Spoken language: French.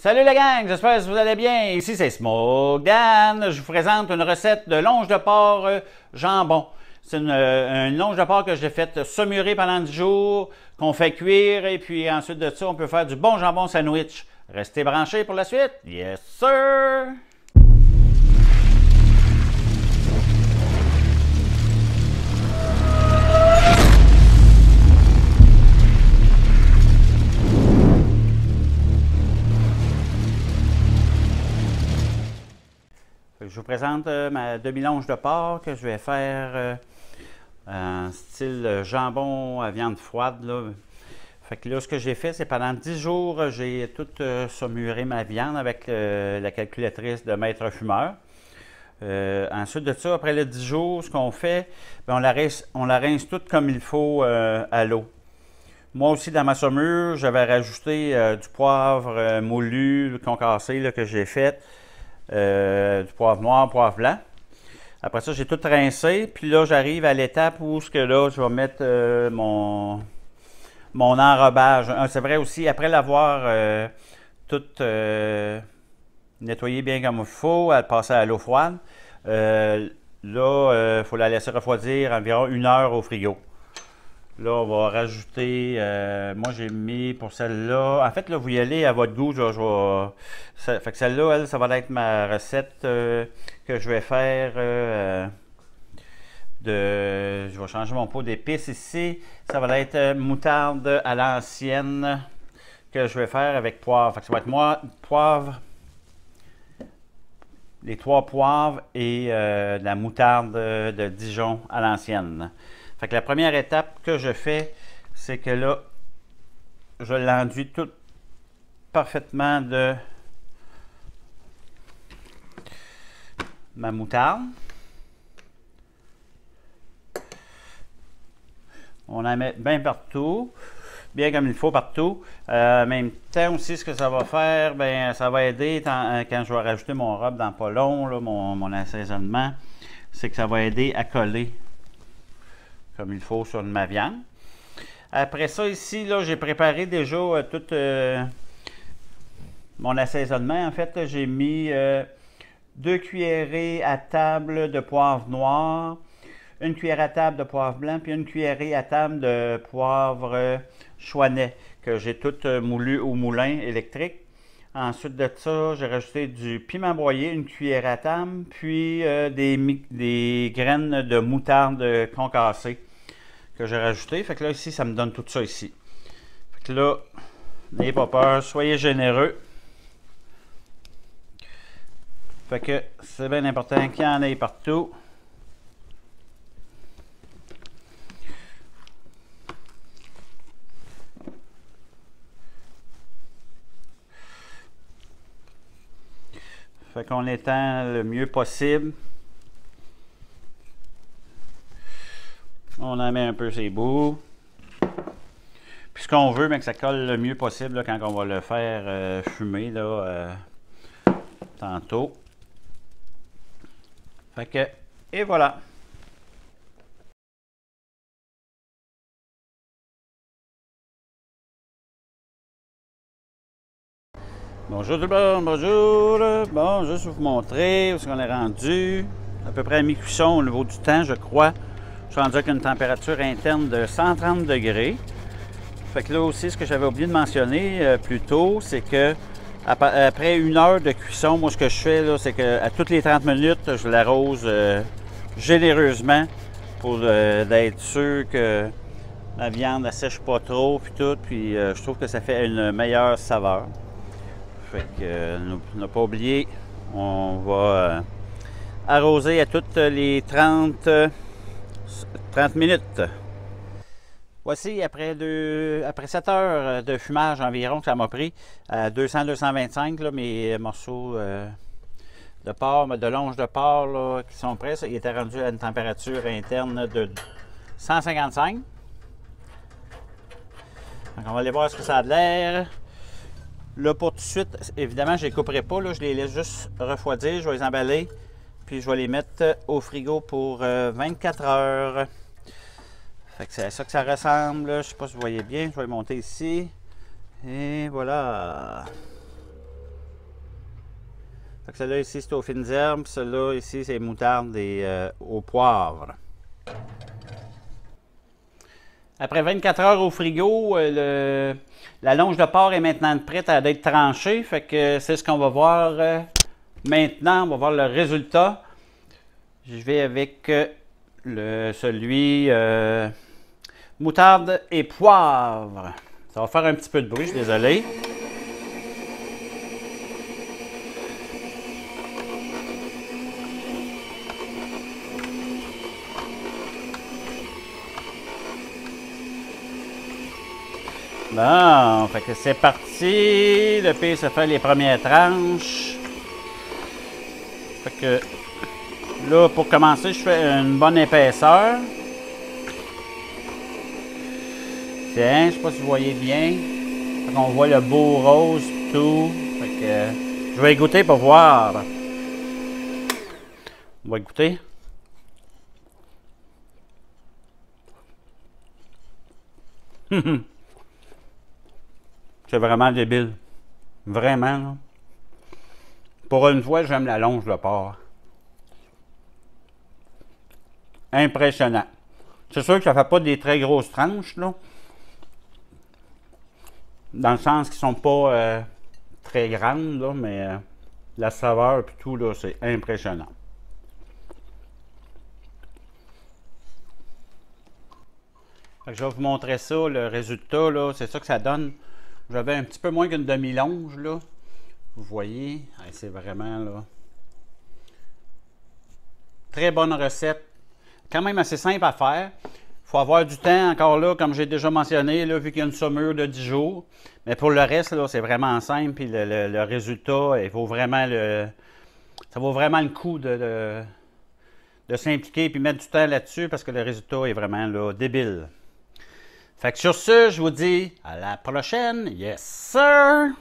Salut la gang, j'espère que vous allez bien. Ici c'est Smoke Dan. Je vous présente une recette de longe de porc jambon. C'est une longe de porc que j'ai faite saumurer pendant 10 jours, qu'on fait cuire et puis ensuite de ça, on peut faire du bon jambon sandwich. Restez branchés pour la suite. Yes sir! Je vous présente ma demi-longe de porc que je vais faire en style jambon à viande froide. Là. Fait que là, ce que j'ai fait, c'est pendant 10 jours, j'ai tout saumuré ma viande avec la calculatrice de Maître Fumeur. Ensuite de ça, après les 10 jours, ce qu'on fait, bien, on la rince toute comme il faut à l'eau. Moi aussi, dans ma saumure, j'avais rajouté du poivre moulu, concassé là, que j'ai fait. Du poivre noir, poivre blanc. Après ça, j'ai tout rincé. Puis là, j'arrive à l'étape où ce que là, je vais mettre mon enrobage. C'est vrai aussi, après l'avoir tout nettoyé bien comme il faut, à le passer à l'eau froide, là, il faut la laisser refroidir environ 1 heure au frigo. Là, on va rajouter, moi j'ai mis pour celle-là, en fait là, vous y allez à votre goût, fait que celle-là, elle, ça va être ma recette que je vais faire je vais changer mon pot d'épices ici, ça va être moutarde à l'ancienne que je vais faire avec poivre, fait que ça va être poivre, les 3 poivres et de la moutarde de Dijon à l'ancienne. Fait que la première étape que je fais, c'est que là, je l'enduis tout parfaitement de ma moutarde. On la met bien partout, bien comme il faut partout. En même temps aussi, ce que ça va faire, bien, ça va aider quand je vais rajouter mon rub dans pas long, là, mon assaisonnement, c'est que ça va aider à coller comme il faut sur ma viande. Après ça, ici, là, j'ai préparé déjà tout mon assaisonnement. En fait, j'ai mis 2 cuillerées à table de poivre noir, 1 cuillère à table de poivre blanc, puis 1 cuillerée à table de poivre chouanet, que j'ai tout moulu au moulin électrique. Ensuite de ça, j'ai rajouté du piment broyé, 1 cuillère à table, puis des graines de moutarde concassées que j'ai rajouté. Fait que là, ici, ça me donne tout ça ici. Fait que là, n'ayez pas peur, soyez généreux. Fait que c'est bien important qu'il y en ait partout. Fait qu'on étend le mieux possible. On en met un peu ses bouts. Puis ce qu'on veut, bien, que ça colle le mieux possible là, quand on va le faire fumer là, tantôt. Fait que, et voilà. Bonjour tout le monde, bonjour. Bon, juste vous montrer où est-ce qu'on est rendu. À peu près à mi-cuisson au niveau du temps, je crois. Je suis rendu avec une température interne de 130 degrés. Fait que là aussi, ce que j'avais oublié de mentionner plus tôt, c'est que après 1 heure de cuisson, moi ce que je fais là, c'est qu'à toutes les 30 minutes, je l'arrose généreusement pour d'être sûr que ma viande ne sèche pas trop puis tout. Puis je trouve que ça fait une meilleure saveur. Fait que ne pas oublier, on va arroser à toutes les 30 minutes. Voici, après 7 heures de fumage environ que ça m'a pris, à 200-225, mes morceaux de porc, de longe de porc là, qui sont prêts. Ils étaient rendus à une température interne de 155. Donc on va aller voir ce que ça a de l'air. Là, pour tout de suite, évidemment, je ne les couperai pas. Là, je les laisse juste refroidir. Je vais les emballer. Puis, je vais les mettre au frigo pour 24 heures. Fait que c'est à ça que ça ressemble. Je ne sais pas si vous voyez bien. Je vais les monter ici. Et voilà. Fait que celui-là ici, c'est aux fines herbes. Celui-là ici, c'est moutarde et au poivre. Après 24 heures au frigo, la longe de porc est maintenant prête à être tranchée. Fait que c'est ce qu'on va voir maintenant. On va voir le résultat. Je vais avec celui moutarde et poivre. Ça va faire un petit peu de bruit, je suis désolé. Bon, fait que c'est parti. Le pire, ça fait les premières tranches. Fait que là, pour commencer, je fais une bonne épaisseur. Tiens, je sais pas si vous voyez bien. Fait qu'on voit le beau rose et tout. Fait que je vais goûter pour voir. On va goûter. C'est vraiment débile. Vraiment, là. Pour une fois, j'aime la longe de porc. Impressionnant. C'est sûr que ça fait pas des très grosses tranches, là. Dans le sens qu'ils sont pas très grandes, là, mais la saveur et tout, là, c'est impressionnant. Fait que je vais vous montrer ça, le résultat, là. C'est ça que ça donne. J'avais un petit peu moins qu'une demi-longe, là. Vous voyez, c'est vraiment, là, très bonne recette. Quand même assez simple à faire. Il faut avoir du temps, encore là, comme j'ai déjà mentionné, là, vu qu'il y a une saumure de 10 jours. Mais pour le reste, là, c'est vraiment simple. Puis le résultat, il vaut vraiment ça vaut vraiment le coup de s'impliquer et mettre du temps là-dessus parce que le résultat est vraiment là, débile. Fait que sur ce, je vous dis à la prochaine. Yes, sir!